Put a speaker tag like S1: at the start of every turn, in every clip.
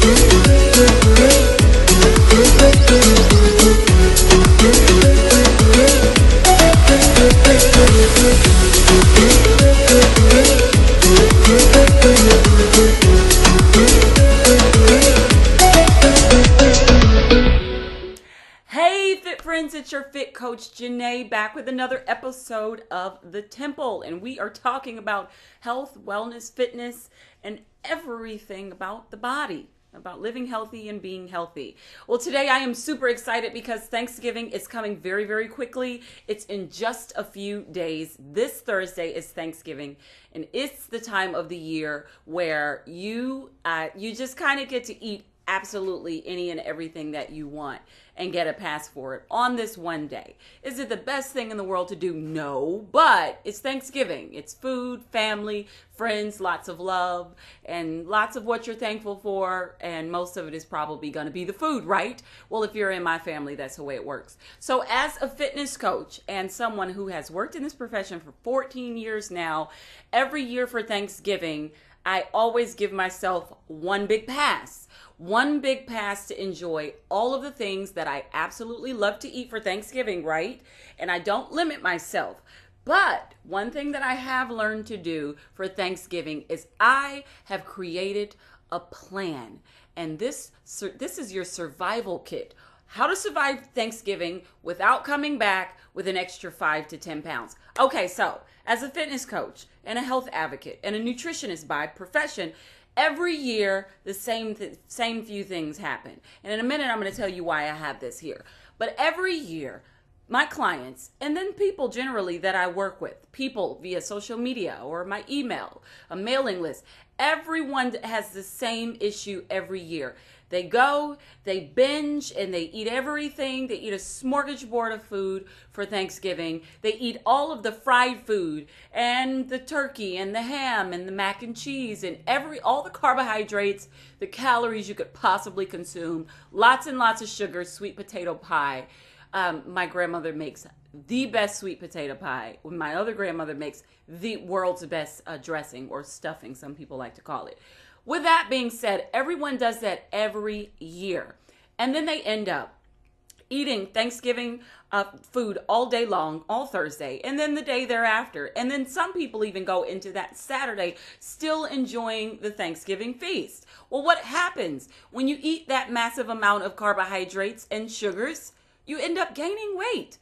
S1: Hey Fit Friends, it's your Fit Coach Jene back with another episode of The Temple, and we are talking about health, wellness, fitness, and everything about the body, about living healthy and being healthy. Well, today I am super excited because Thanksgiving is coming very, very quickly. It's in just a few days. This Thursday is Thanksgiving, and it's the time of the year where you just kind of get to eat absolutely any and everything that you want and get a pass for it on this one day. Is it the best thing in the world to do? No, but it's Thanksgiving. It's food, family, friends, lots of love, and lots of what you're thankful for, and most of it is probably going to be the food, right? Well, if you're in my family, that's the way it works. So as a fitness coach and someone who has worked in this profession for 14 years now, every year for Thanksgiving, I always give myself one big pass to enjoy all of the things that I absolutely love to eat for Thanksgiving, right? And I don't limit myself. But one thing that I have learned to do for Thanksgiving is I have created a plan. And this is your survival kit. How to survive Thanksgiving without coming back with an extra 5 to 10 pounds. Okay, so as a fitness coach and a health advocate and a nutritionist by profession, every year the same few things happen. And in a minute, I'm going to tell you why I have this here. But every year, my clients, and then people generally that I work with, people via social media or my email, a mailing list, everyone has the same issue every year. They go, they binge, and they eat everything. They eat a smorgasbord of food for Thanksgiving. They eat all of the fried food and the turkey and the ham and the mac and cheese and all the carbohydrates, the calories you could possibly consume, lots and lots of sugar, sweet potato pie. My grandmother makes the best sweet potato pie. My other grandmother makes the world's best dressing or stuffing, some people like to call it. With that being said, everyone does that every year. And then they end up eating Thanksgiving food all day long, all Thursday, and then the day thereafter. And then some people even go into that Saturday still enjoying the Thanksgiving feast. Well, what happens when you eat that massive amount of carbohydrates and sugars? You end up gaining weight.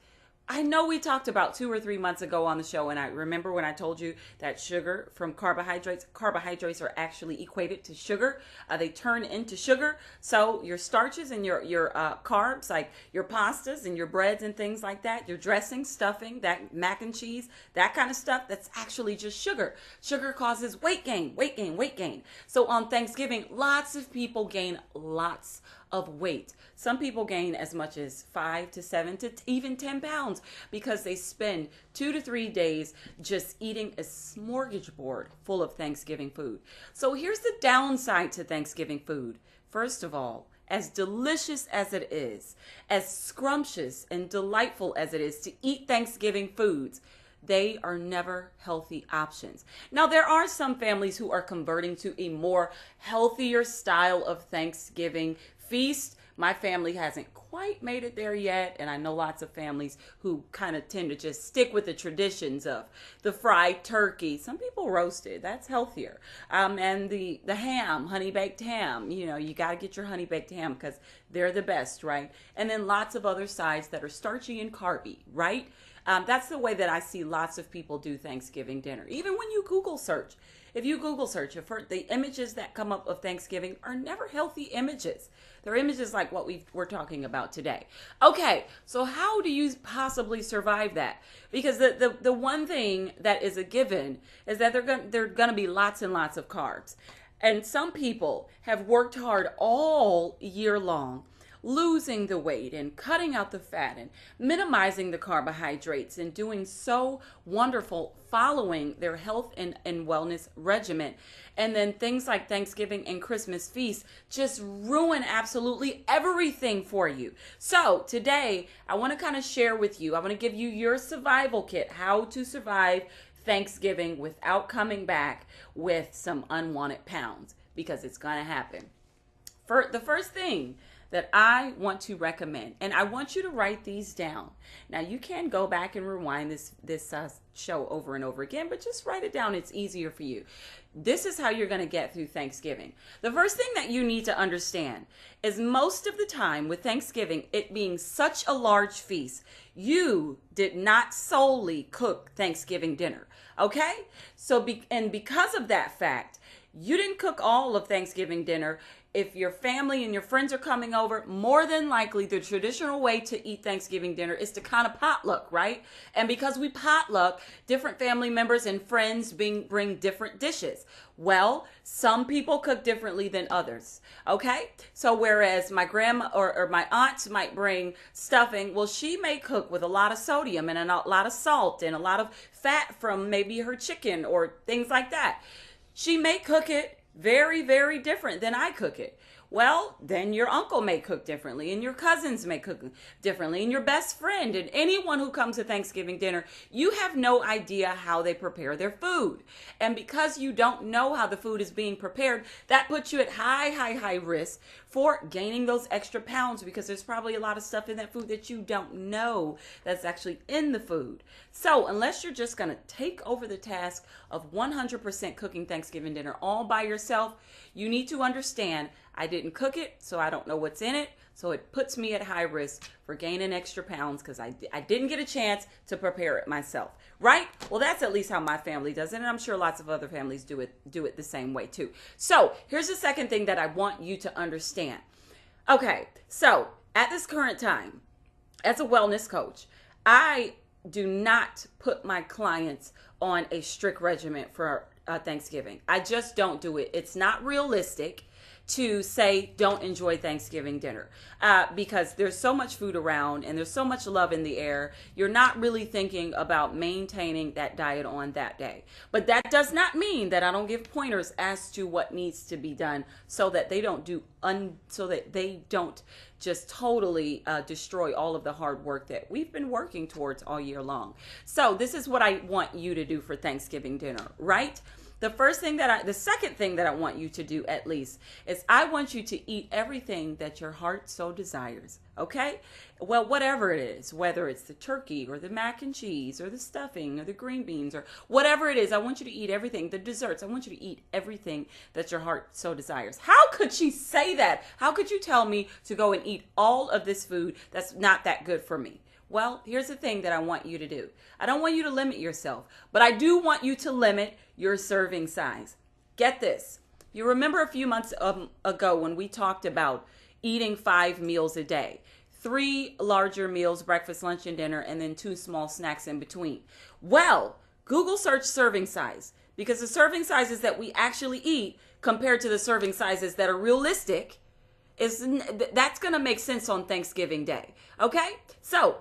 S1: I know we talked about 2 or 3 months ago on the show, and I remember when I told you that sugar from carbohydrates are actually equated to sugar. They turn into sugar. So your starches and your carbs, like your pastas and your breads and things like that, your dressing, stuffing, that mac and cheese, that kind of stuff, that's actually just sugar. Sugar causes weight gain. So on Thanksgiving, lots of people gain lots of weight. Some people gain as much as 5 to 7 to even 10 pounds because they spend 2 to 3 days just eating a smorgasbord full of Thanksgiving food. So here's the downside to Thanksgiving food. First of all, as delicious as it is, as scrumptious and delightful as it is to eat Thanksgiving foods, they are never healthy options. Now, there are some families who are converting to a more healthier style of Thanksgiving feast. My family hasn't quite made it there yet, and I know lots of families who kind of tend to just stick with the traditions of the fried turkey. Some people roast it, that's healthier. And the ham, honey baked ham. You know, you got to get your honey baked ham because they're the best, right? And then lots of other sides that are starchy and carby, right? That's the way that I see lots of people do Thanksgiving dinner. Even when you Google search, if you Google search, the images that come up of Thanksgiving are never healthy images. They're images like what we're talking about today. Okay, so how do you possibly survive that? Because the one thing that is a given is that they're going to be lots and lots of carbs. And some people have worked hard all year long, losing the weight and cutting out the fat and minimizing the carbohydrates and doing so wonderful following their health and wellness regimen. And then things like Thanksgiving and Christmas feasts just ruin absolutely everything for you. So today I want to kind of share with you, I want to give you your survival kit, how to survive Thanksgiving without coming back with some unwanted pounds, because it's going to happen. the first thing that I want to recommend, and I want you to write these down. Now you can go back and rewind this show over and over again, but just write it down. It's easier for you. This is how you're going to get through Thanksgiving. The first thing that you need to understand is most of the time with Thanksgiving, it being such a large feast, you did not solely cook Thanksgiving dinner. Okay? So because of that fact, you didn't cook all of Thanksgiving dinner. If your family and your friends are coming over, more than likely the traditional way to eat Thanksgiving dinner is to kind of potluck, right? And because we potluck, different family members and friends bring different dishes. Well, some people cook differently than others, okay? So whereas my grandma or my aunts might bring stuffing, well, she may cook with a lot of sodium and a lot of salt and a lot of fat from maybe her chicken or things like that. She may cook it very, very different than I cook it. Well, then your uncle may cook differently, and your cousins may cook differently, and your best friend, and anyone who comes to Thanksgiving dinner, you have no idea how they prepare their food. And because you don't know how the food is being prepared, that puts you at high risk for gaining those extra pounds, because there's probably a lot of stuff in that food that you don't know that's actually in the food. So unless you're just going to take over the task of 100% cooking Thanksgiving dinner all by yourself, you need to understand I didn't cook it, so I don't know what's in it. So it puts me at high risk for gaining extra pounds because I didn't get a chance to prepare it myself, right? Well, that's at least how my family does it, and I'm sure lots of other families do it the same way too. So here's the second thing that I want you to understand. Okay, so at this current time, as a wellness coach, I do not put my clients on a strict regimen for Thanksgiving. I just don't do it. It's not realistic to say don't enjoy Thanksgiving dinner because there's so much food around and there's so much love in the air. You're not really thinking about maintaining that diet on that day. But that does not mean that I don't give pointers as to what needs to be done so that they don't just totally destroy all of the hard work that we've been working towards all year long. So this is what I want you to do for Thanksgiving dinner, right? The second thing that I want you to do at least is I want you to eat everything that your heart so desires, okay? Well, whatever it is, whether it's the turkey or the mac and cheese or the stuffing or the green beans or whatever it is, I want you to eat everything. The desserts, I want you to eat everything that your heart so desires. How could she say that? How could you tell me to go and eat all of this food that's not that good for me? Well, here's the thing that I want you to do. I don't want you to limit yourself, but I do want you to limit your serving size. Get this. You remember a few months ago when we talked about eating 5 meals a day, 3 larger meals, breakfast, lunch, and dinner, and then 2 small snacks in between. Well, Google search serving size, because the serving sizes that we actually eat compared to the serving sizes that are realistic, that's going to make sense on Thanksgiving Day. Okay? So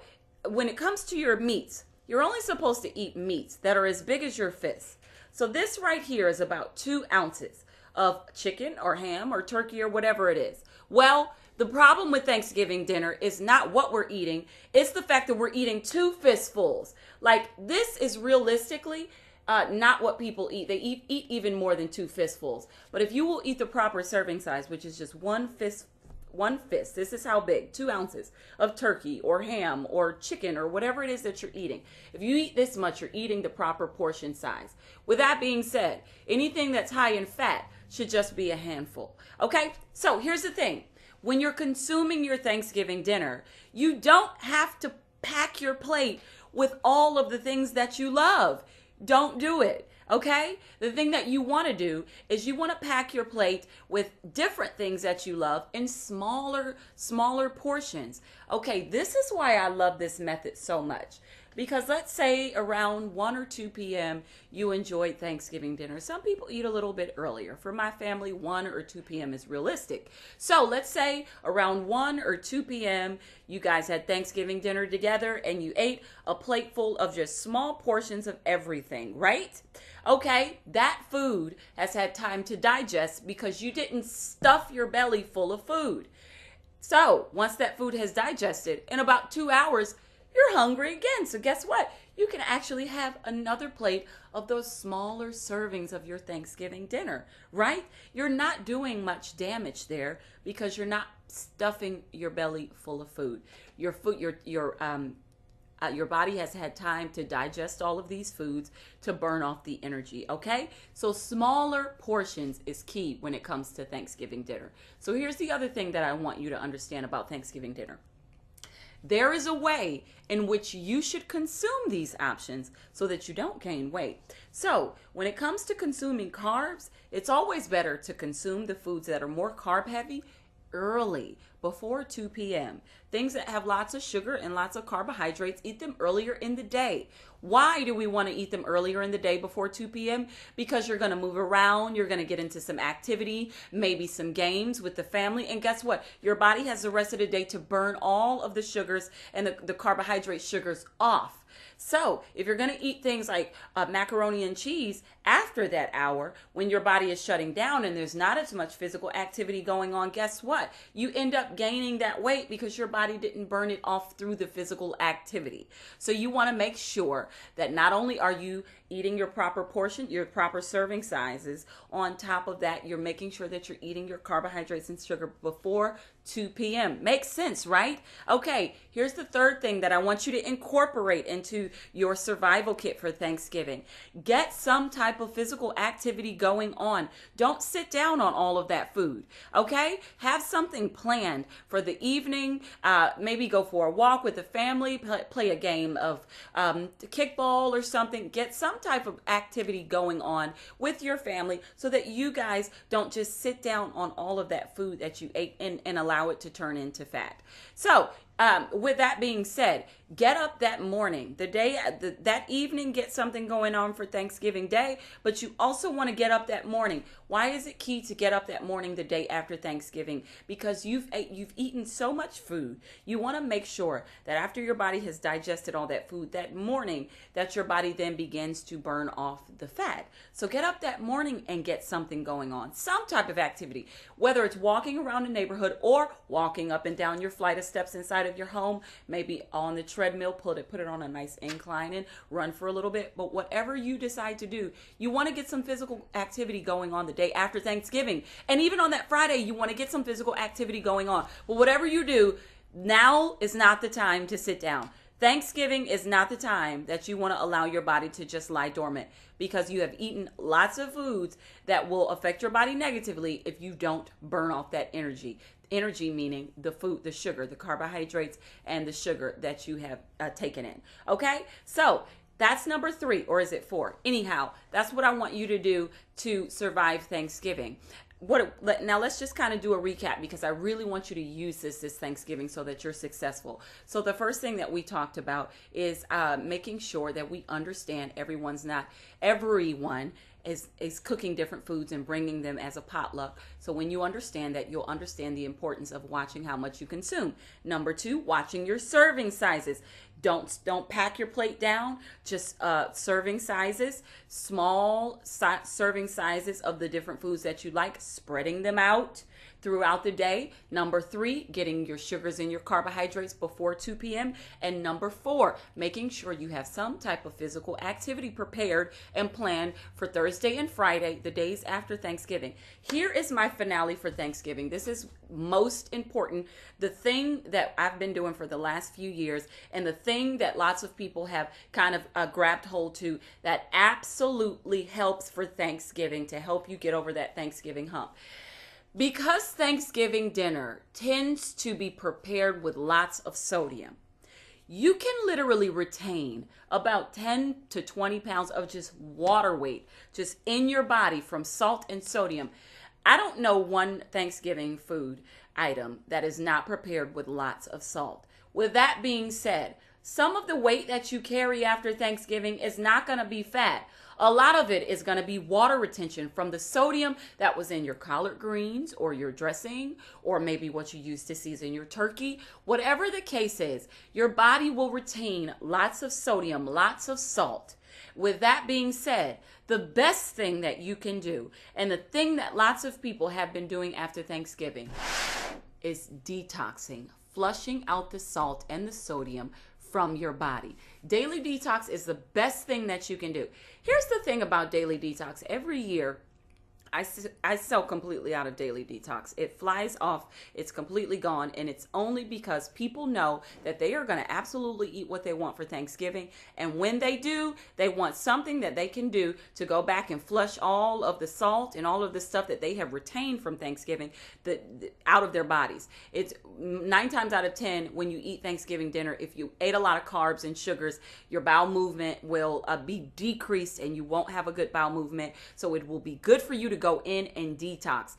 S1: when it comes to your meats, you're only supposed to eat meats that are as big as your fist. So this right here is about 2 ounces of chicken or ham or turkey or whatever it is. Well, the problem with Thanksgiving dinner is not what we're eating. It's the fact that we're eating 2 fistfuls. Like, this is realistically not what people eat. They eat even more than 2 fistfuls. But if you will eat the proper serving size, which is just one fist, this is how big, 2 ounces of turkey or ham or chicken or whatever it is that you're eating. If you eat this much, you're eating the proper portion size. With that being said, anything that's high in fat should just be a handful. Okay? So here's the thing. When you're consuming your Thanksgiving dinner, you don't have to pack your plate with all of the things that you love. Don't do it. Okay? The thing that you want to do is you want to pack your plate with different things that you love in smaller portions. Okay, this is why I love this method so much. Because let's say around 1 or 2 p.m. you enjoyed Thanksgiving dinner. Some people eat a little bit earlier. For my family, 1 or 2 p.m. is realistic. So let's say around 1 or 2 p.m. you guys had Thanksgiving dinner together and you ate a plate full of just small portions of everything, right? Okay, that food has had time to digest because you didn't stuff your belly full of food. So once that food has digested, in about 2 hours, you're hungry again. So guess what? You can actually have another plate of those smaller servings of your Thanksgiving dinner, right? You're not doing much damage there because you're not stuffing your belly full of food. Your body has had time to digest all of these foods to burn off the energy, okay? So smaller portions is key when it comes to Thanksgiving dinner. So here's the other thing that I want you to understand about Thanksgiving dinner. There is a way in which you should consume these options so that you don't gain weight. So when it comes to consuming carbs, it's always better to consume the foods that are more carb heavy early, before 2 p.m. Things that have lots of sugar and lots of carbohydrates, eat them earlier in the day. Why do we want to eat them earlier in the day before 2 p.m.? Because you're going to move around, you're going to get into some activity, maybe some games with the family, and guess what? Your body has the rest of the day to burn all of the sugars and the carbohydrate sugars off. So if you're going to eat things like macaroni and cheese after that hour, when your body is shutting down and there's not as much physical activity going on, guess what? You end up gaining that weight because your body didn't burn it off through the physical activity. So you want to make sure that not only are you eating your proper portion, your proper serving sizes, on top of that, you're making sure that you're eating your carbohydrates and sugar before 2 p.m. Makes sense, right? Okay, here's the third thing that I want you to incorporate into your survival kit for Thanksgiving. Get some type of physical activity going on. Don't sit down on all of that food, okay? Have something planned for the evening. Maybe go for a walk with the family, play a game of kickball or something. Get some type of activity going on with your family so that you guys don't just sit down on all of that food that you ate and allow it to turn into fat. So with that being said, get up that morning, that evening, get something going on for Thanksgiving Day, but you also want to get up that morning. Why is it key to get up that morning the day after Thanksgiving? Because you've eaten so much food. You want to make sure that after your body has digested all that food that morning, that your body then begins to burn off the fat. So get up that morning and get something going on, some type of activity, whether it's walking around the neighborhood or walking up and down your flight of steps inside of your home, maybe on the treadmill, put it on a nice incline and run for a little bit. But whatever you decide to do, you want to get some physical activity going on the day after Thanksgiving. And even on that Friday, you want to get some physical activity going on. But whatever you do, now is not the time to sit down. Thanksgiving is not the time that you want to allow your body to just lie dormant, because you have eaten lots of foods that will affect your body negatively if you don't burn off that energy. Energy meaning the food, the sugar, the carbohydrates, and the sugar that you have taken in. Okay? So that's number 3, or is it 4? Anyhow, that's what I want you to do to survive Thanksgiving. Now let's just kind of do a recap, because I really want you to use this Thanksgiving so that you're successful. So the first thing that we talked about is making sure that we understand everyone is cooking different foods and bringing them as a potluck. So when you understand that, you'll understand the importance of watching how much you consume. Number 2, watching your serving sizes. Don't pack your plate down. Just serving sizes, small serving sizes of the different foods that you like, spreading them out throughout the day. Number 3, getting your sugars and your carbohydrates before 2 p.m. And number 4, making sure you have some type of physical activity prepared and planned for Thursday and Friday, the days after Thanksgiving. Here is my finale for Thanksgiving. This is most important. The thing that I've been doing for the last few years, and the thing that lots of people have kind of grabbed hold to, that absolutely helps for Thanksgiving, to help you get over that Thanksgiving hump. Because Thanksgiving dinner tends to be prepared with lots of sodium, you can literally retain about 10 to 20 pounds of just water weight just in your body from salt and sodium. I don't know one Thanksgiving food item that is not prepared with lots of salt. With that being said, some of the weight that you carry after Thanksgiving is not going to be fat. A lot of it is going to be water retention from the sodium that was in your collard greens or your dressing, or maybe what you use to season your turkey. Whatever the case is, your body will retain lots of sodium, lots of salt. With that being said, the best thing that you can do, and the thing that lots of people have been doing after Thanksgiving, is detoxing, flushing out the salt and the sodium from your body. Daily detox is the best thing that you can do. Here's the thing about daily detox. Every year, I sell completely out of daily detox. It flies off. It's completely gone. And it's only because people know that they are going to absolutely eat what they want for Thanksgiving. And when they do, they want something that they can do to go back and flush all of the salt and all of the stuff that they have retained from Thanksgiving out of their bodies. It's 9 times out of 10 when you eat Thanksgiving dinner, if you ate a lot of carbs and sugars, your bowel movement will be decreased and you won't have a good bowel movement. So it will be good for you to go in and detox.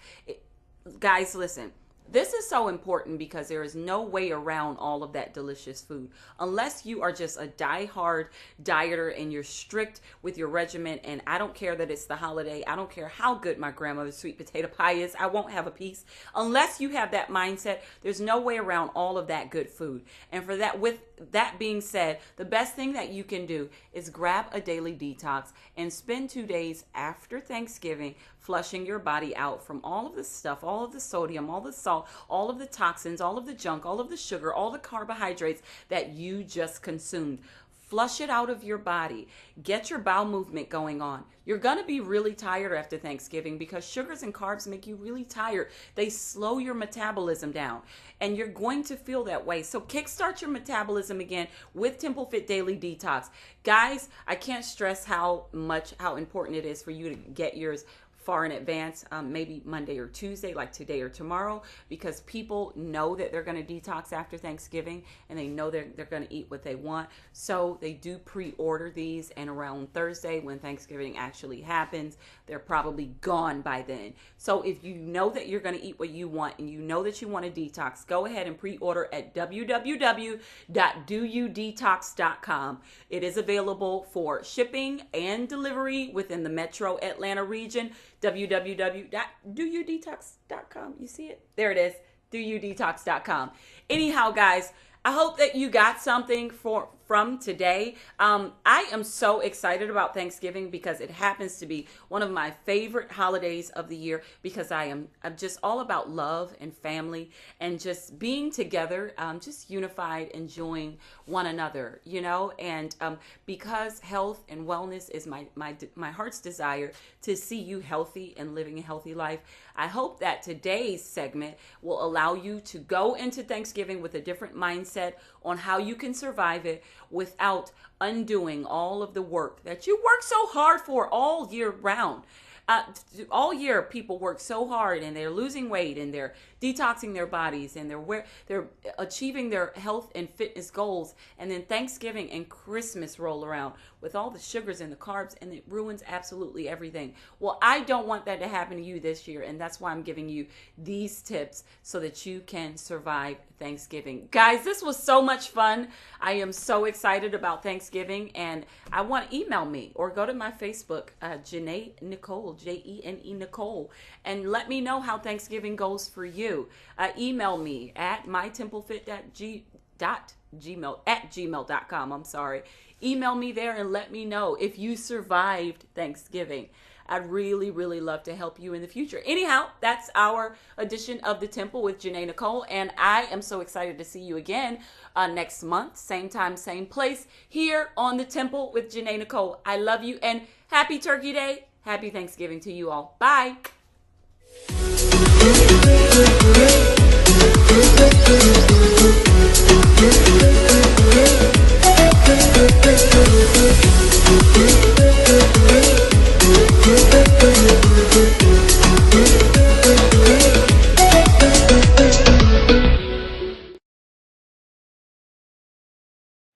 S1: Guys, listen, this is so important because there is no way around all of that delicious food unless you are just a die-hard dieter and you're strict with your regimen. And I don't care that it's the holiday. I don't care how good my grandmother's sweet potato pie is. I won't have a piece unless you have that mindset. There's no way around all of that good food. And for that, with that being said, the best thing that you can do is grab a daily detox and spend 2 days after Thanksgiving flushing your body out from all of the stuff, all of the sodium, all the salt, all of the toxins, all of the junk, all of the sugar, all the carbohydrates that you just consumed. Flush it out of your body. Get your bowel movement going on. You're going to be really tired after Thanksgiving because sugars and carbs make you really tired. They slow your metabolism down and you're going to feel that way. So kickstart your metabolism again with Temple Fit Daily Detox. Guys, I can't stress how important it is for you to get yours far in advance, maybe Monday or Tuesday, like today or tomorrow, because people know that they're going to detox after Thanksgiving and they know they're going to eat what they want. So they do pre-order these, and around Thursday when Thanksgiving actually happens, they're probably gone by then. So if you know that you're going to eat what you want and you know that you want to detox, go ahead and pre-order at www.doyoudetox.com. It is available for shipping and delivery within the metro Atlanta region. www.doyoudetox.com. You see it? There it is. doyoudetox.com. Anyhow, guys, I hope that you got something from today. I am so excited about Thanksgiving because it happens to be one of my favorite holidays of the year because I'm just all about love and family and just being together, just unified, enjoying one another, you know, and because health and wellness is my heart's desire to see you healthy and living a healthy life. I hope that today's segment will allow you to go into Thanksgiving with a different mindset on how you can survive it without undoing all of the work that you work so hard for all year round. All year, people work so hard and they're losing weight and they're detoxing their bodies and they're achieving their health and fitness goals. And then Thanksgiving and Christmas roll around with all the sugars and the carbs, and it ruins absolutely everything. Well, I don't want that to happen to you this year, and that's why I'm giving you these tips so that you can survive Thanksgiving. Guys, this was so much fun. I am so excited about Thanksgiving, and I want to email me or go to my Facebook, Jene Nicole, Jene Nicole, and let me know how Thanksgiving goes for you. Email me at mytemplefit@gmail.com. I'm sorry. Email me there and let me know if you survived Thanksgiving. I'd really, really love to help you in the future. Anyhow, that's our edition of The Temple with Jene Nicole, and I am so excited to see you again next month, same time, same place, here on The Temple with Jene Nicole. I love you, and happy Turkey Day. Happy Thanksgiving to you all. Bye.